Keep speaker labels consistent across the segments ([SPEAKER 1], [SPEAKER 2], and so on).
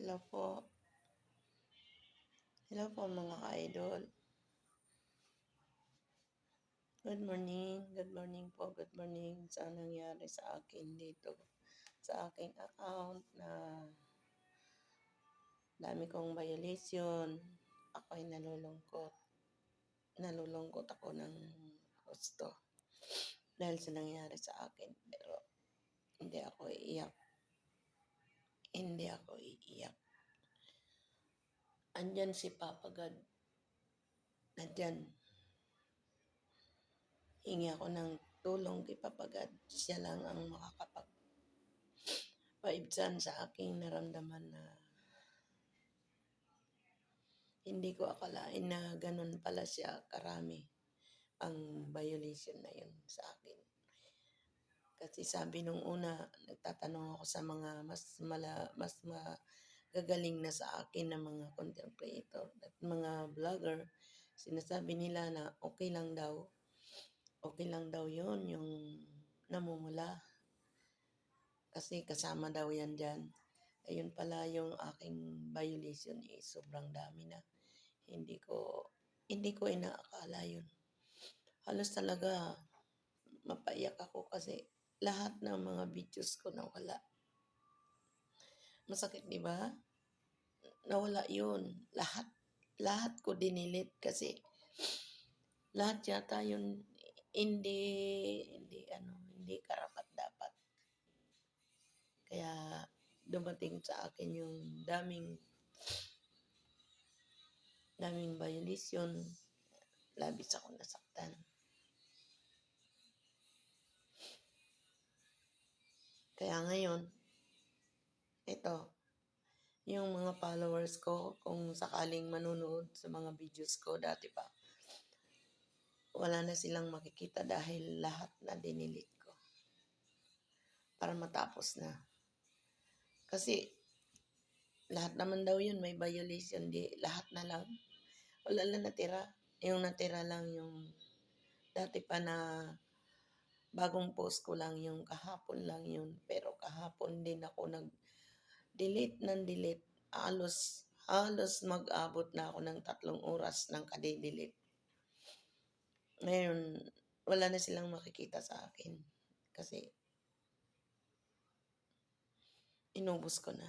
[SPEAKER 1] Hello po. Hello po mga ka-idol. Good morning. Good morning po. Good morning sa nangyari sa akin dito. Sa aking account na dami kong violation. Ako ay nalulungkot. Nalulungkot ako ng gusto. Dahil sa nangyari sa akin. Pero hindi ako iiyak. Hindi ako iiyak. Andyan si Papa God. Nandyan. Hingi ako ng tulong kay Papa God. Siya lang ang makakapagpaibsan sa aking naramdaman na hindi ko akalain na ganun pala siya karami ang violation na yun sa akin. Kasi sabi nung una, nagtatanong ako sa mga mas magagaling na sa akin na mga content creator at mga vlogger. Sinasabi nila na okay lang daw yun yung namumula. Kasi kasama daw yan dyan. Ayun pala yung aking violation sobrang dami na. Hindi ko inaakala yun. Halos talaga mapaiyak ako kasi lahat ng mga videos ko nawala. Masakit, di ba? Nawala yun. Lahat ko dinilit kasi lahat yata yun hindi karapat dapat. Kaya dumating sa akin yung daming violation. Labis ako nasaktan. Kaya ngayon, ito, yung mga followers ko, kung sakaling manunood sa mga videos ko dati pa, wala na silang makikita dahil lahat na dinilit ko. Para matapos na. Kasi, lahat naman daw yun may violation. Di, lahat na lang. Wala lang natira. Yung natira lang yung dati pa na bagong post ko lang yung kahapon lang yun. Pero kahapon din ako nag-delete ng delete. Halos mag-abot na ako ng 3 oras ng kade-delete. Ngayon, wala na silang makikita sa akin. Kasi, inubos ko na.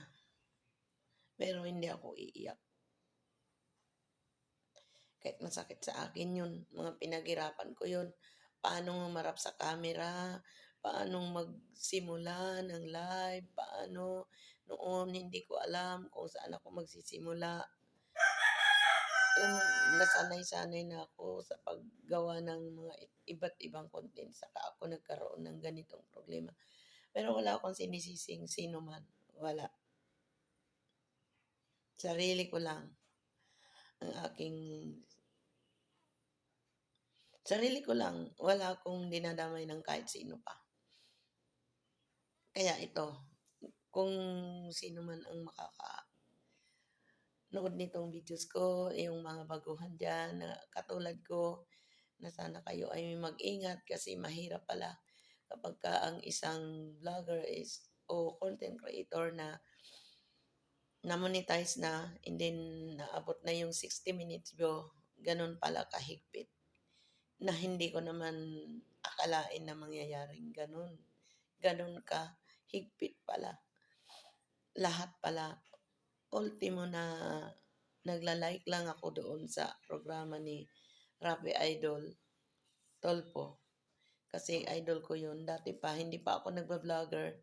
[SPEAKER 1] Pero hindi ako iiyak. Kahit masakit sa akin yun, mga pinaghirapan ko yun. Paano humarap sa camera, paano magsimula ng live, paano noon hindi ko alam kung saan ako magsisimula. Nasanay-sanay na ako sa paggawa ng mga iba't ibang content. Saka ako nagkaroon ng ganitong problema. Pero wala akong sinisising sino man. Wala. Sarili ko lang ang sarili ko lang. Wala akong dinadamay ng kahit sino pa. Kaya ito, kung sino man ang makakanood nitong videos ko, yung mga baguhan dyan, na katulad ko, na sana kayo ay mag-ingat kasi mahirap pala kapag ka ang isang vlogger o content creator na na-monetize na, and then naabot na yung 60 minutes view, ganun pala kahigpit. Na hindi ko naman akalain na mangyayaring ganun. Ganun ka higpit pala. Lahat pala. Ultimo na nagla-like lang ako doon sa programa ni Rafi Idol Tolpo. Kasi idol ko yun. Dati pa, hindi pa ako nagba-vlogger.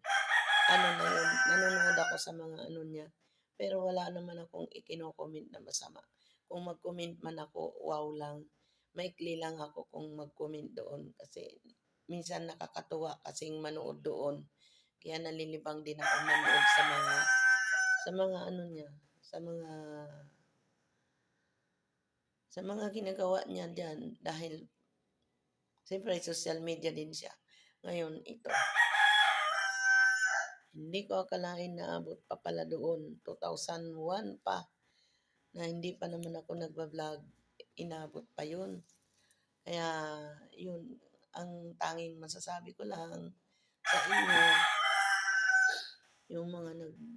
[SPEAKER 1] Nanonood ako sa mga niya. Pero wala naman akong ikino-comment na masama. Kung mag-comment man ako, wow lang. Maikli lang ako kung mag-comment doon. Kasi minsan nakakatuwa kasing manood doon. Kaya nalilibang din ako manood sa mga niya. Sa mga ginagawa niya dyan. Dahil siyempre social media din siya. Ngayon, ito. Hindi ko akalain na abot pa pala doon. 2001 pa. Na hindi pa naman ako nagba-vlog. Inabot pa yun. Kaya, yun. Ang tanging masasabi ko lang sa inyo, yung mga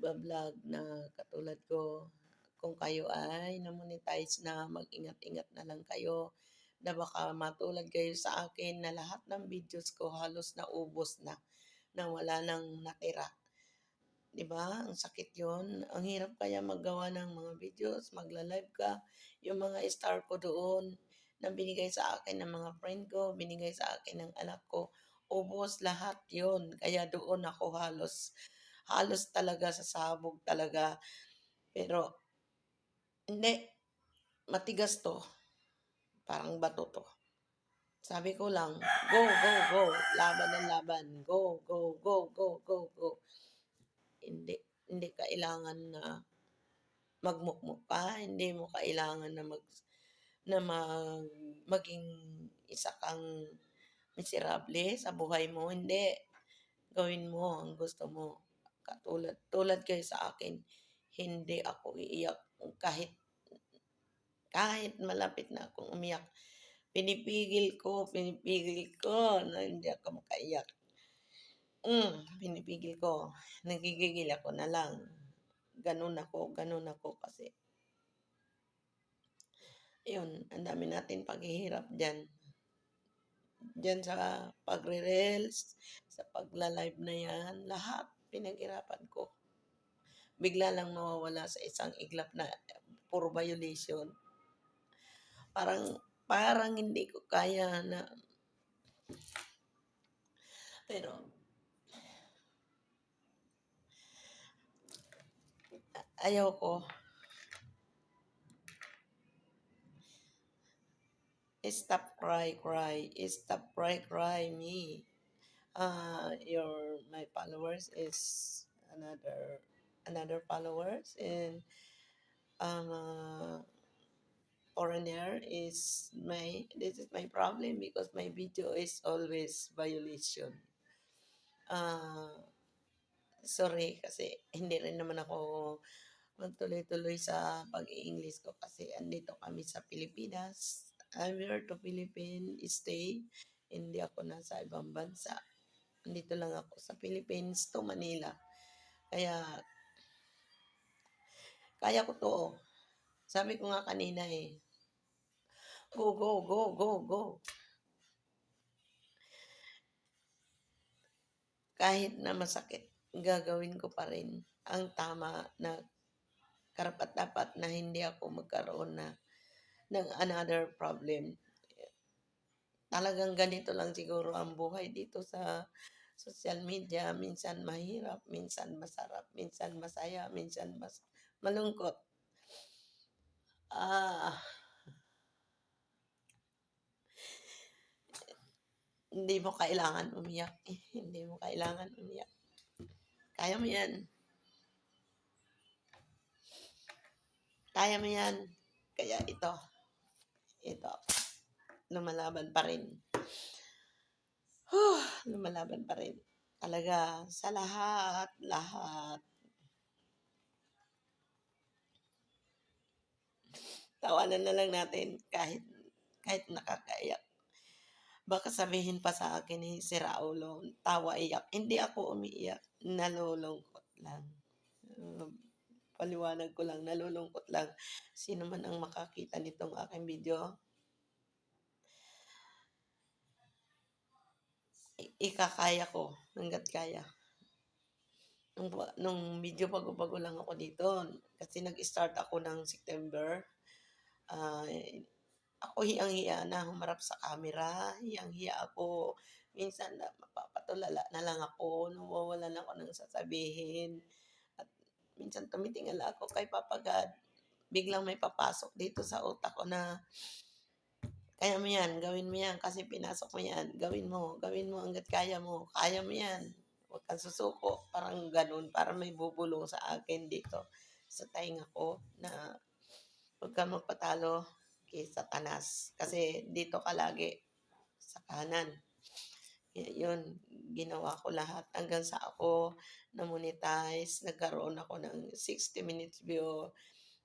[SPEAKER 1] nagba-vlog na katulad ko. Kung kayo ay na-monetize na, mag-ingat-ingat na lang kayo na baka matulad kayo sa akin na lahat ng videos ko halos naubos na wala nang natira. 'Di ba, ang sakit 'yun. Ang hirap kaya maggawa ng mga videos, magla-live ka. Yung mga star ko doon na binigay sa akin ng mga friend ko, binigay sa akin ng anak ko, ubos lahat 'yun. Kaya doon ako halos halos talaga sasabog talaga. Pero hindi, matigas 'to, parang bato 'to. Sabi ko lang, "Go, go, go, laban ng laban, go, go, go, go, go, go." Hindi hindi kailangan na magmukmok ka, hindi mo kailangan na maging isa kang miserable sa buhay mo, hindi. Gawin mo ang gusto mo. Tulad kayo sa akin, hindi ako iiyak kahit kahit malapit na akong umiyak. Pinipigil ko na hindi ako makaiyak. Pinipigil ko. Nagigigil ako na lang. Gano'n ako kasi yun, ang dami natin paghihirap diyan. Diyan sa pagre-reels, sa pagla-live na 'yan, lahat pinaghirapan ko. Bigla lang mawawala sa isang iglap na puro violation. Parang parang hindi ko kaya na pero ayaw ko. Stop cry. Stop cry me. My followers is another followers, and foreigner is this is my problem because my video is always violation. Uh, Sorry kasi hindi rin naman ako magtuloy-tuloy sa pag-i-English ko kasi andito kami sa Pilipinas. I'm here to Philippines, stay. Hindi ako nasa ibang bansa. Andito lang ako sa Philippines to Manila. Kaya, kaya ko to. Sabi ko nga kanina go, go, go, go, go. Kahit na masakit, gagawin ko pa rin ang tama na karapat-dapat na hindi ako magkaroon ng another problem. Talagang ganito lang siguro ang buhay dito sa social media. Minsan mahirap, minsan masarap, minsan masaya, minsan malungkot. Ah, hindi mo kailangan umiyak. Hindi mo kailangan umiyak. Kaya mo yan. Kaya mo yan. Kaya ito, lumalaban pa rin. Lumalaban pa rin. Talaga, sa lahat. Tawanan na lang natin kahit nakakaiyak. Baka sabihin pa sa akin si Raulo, tawa iyak. Hindi ako umiiyak, nalulungkot lang. Paliwanag ko lang, nalulungkot lang. Sino man ang makakita nitong aking video, ikakaya ko hangga't kaya. Nung medyo bago-bago lang ako dito, kasi nag-start ako ng September, ah, ako hiyang-hiya na humarap sa camera, hiyang-hiya ako. Minsan na mapapatulala na lang ako, nawawalan ako ng sasabihin. At minsan tumitingala ako kay Papa God, biglang may papasok dito sa utak ko na, kaya mo yan, gawin mo yan, kasi pinasok mo yan, gawin mo hanggat kaya mo yan. Huwag kang susuko, parang ganun, parang may bubulong sa akin dito sa tainga ko na huwag kang magpatalo kay Satanas kasi dito ka lagi sa kanan. Yun, ginawa ko lahat hanggang sa ako na-monetize, nagkaroon ako ng 60 minutes view,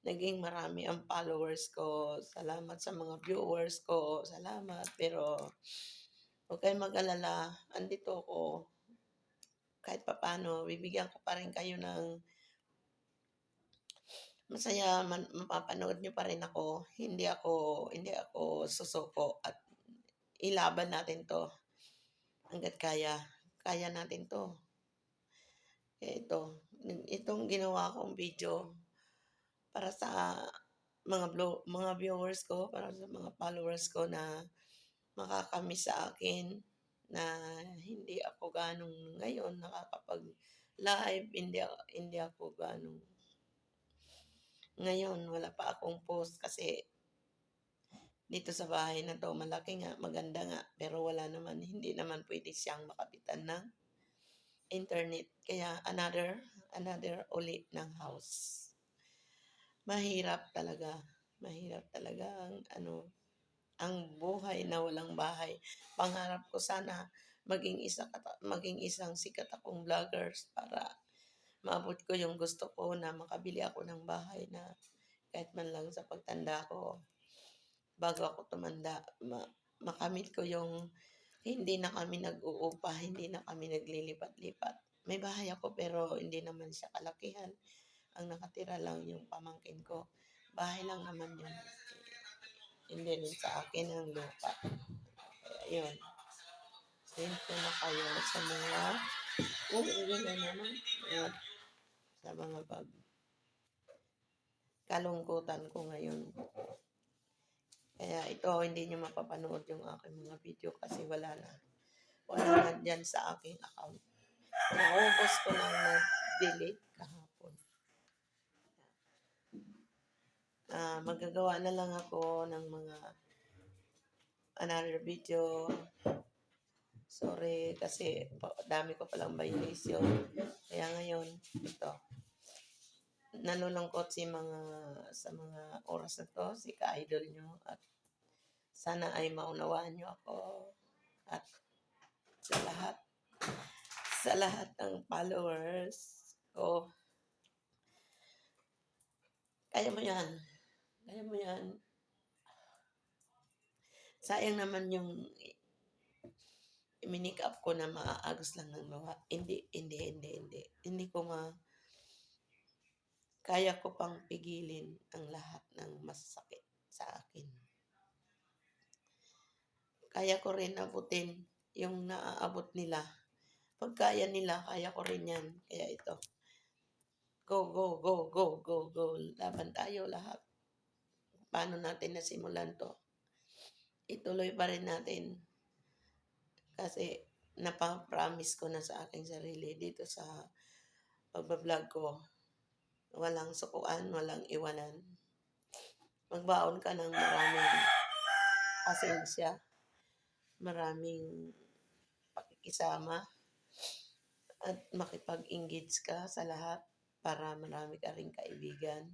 [SPEAKER 1] naging marami ang followers ko. Salamat sa mga viewers ko, salamat. Pero huwag kayong mag-alala, andito ako. Kahit papaano, bibigyan ko pa rin kayo ng masaya mapapanood niyo pa rin ako. Hindi ako susuko at ilaban natin 'to hangga't kaya. Kaya natin 'to. Kaya itong ginawa kong video para sa mga viewers ko, para sa mga followers ko na makaka-miss sa akin na hindi ako gaanong ngayon nakakapag-live, hindi ako gaanong ngayon wala pa akong post kasi dito sa bahay na 'to malaki nga, maganda nga, pero wala naman, hindi naman puwede siyang makapitan ng internet kaya another uli ng house. Mahirap talaga ang buhay na walang bahay. Pangarap ko sana maging isang sikat akong vloggers para maabot ko yung gusto ko na makabili ako ng bahay na kahit man lang sa pagtanda ko, bago ako tumanda, makamit ko yung hindi na kami nag-uupa, hindi na kami naglilipat-lipat. May bahay ako pero hindi naman siya kalakihan. Ang nakatira lang yung pamangkin ko. Bahay lang naman yun. Hindi rin sa akin ang lupa. Kaya yun. Sento na kayo sa mga uuwi na naman. At sa mga kalungkutan ko ngayon. Kaya ito, hindi nyo mapapanood yung aking mga video kasi wala na. Wala na dyan sa aking account. Naubos ko na na-delete kahapon. Magagawa na lang ako ng mga another video. Sorry kasi dami ko palang violation. Kaya ngayon, ito. Nalulungkot sa mga oras na to, si ka-idol nyo. At sana ay maunawaan nyo ako. At sa lahat ng followers ko. Kaya mo yan. Kaya mo yan. Sayang naman yung i-make up ko na maaagos lang ng luha. Hindi. Hindi ko kaya ko pang pigilin ang lahat ng masasakit sa akin. Kaya ko rin abutin yung naaabot nila. Pag kaya nila, kaya ko rin yan. Kaya ito. Go, go, go, go, go, go. Laban tayo lahat. Paano natin nasimulan to? Ituloy pa rin natin. Kasi napapromise ko na sa aking sarili dito sa pagbablog ko. Walang sukuan, walang iwanan. Magbaon ka ng maraming pasensya, maraming pakikisama, at makipag-engage ka sa lahat para marami ka ring kaibigan.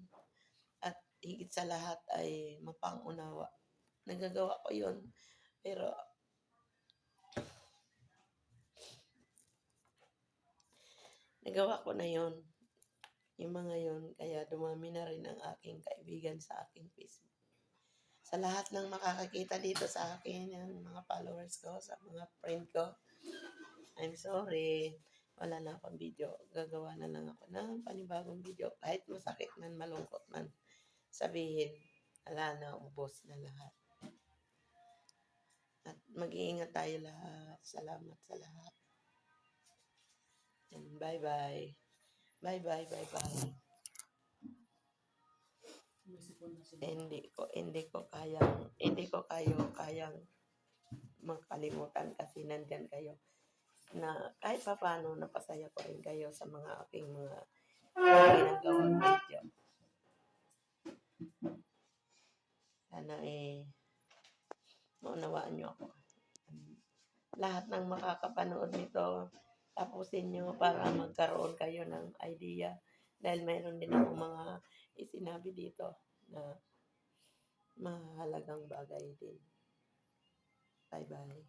[SPEAKER 1] At higit sa lahat ay mapang-unawa. Nagagawa ko yun, pero nagawa ko na yun. Yung mga yun, kaya dumami na rin ang aking kaibigan sa aking Facebook. Sa lahat ng makakakita dito sa akin, yung mga followers ko, sa mga friend ko, I'm sorry. Wala na akong video. Gagawa na lang ako ng panibagong video. Kahit masakit man, malungkot man, sabihin, wala na, ubos na lahat. At mag-iingat tayo lahat. Salamat sa lahat. And bye-bye. Bye-bye, bye-bye. Hindi ko kayang makalimutan kasi nandyan kayo na kahit pa paano napasaya ko rin kayo sa mga aking mga ginagawang video. Sana maunawaan nyo ako. Lahat ng makakapanood nito, tapusin nyo para magkaroon kayo ng idea. Dahil mayroon din ako mga isinabi dito na mahalagang bagay din. Bye-bye.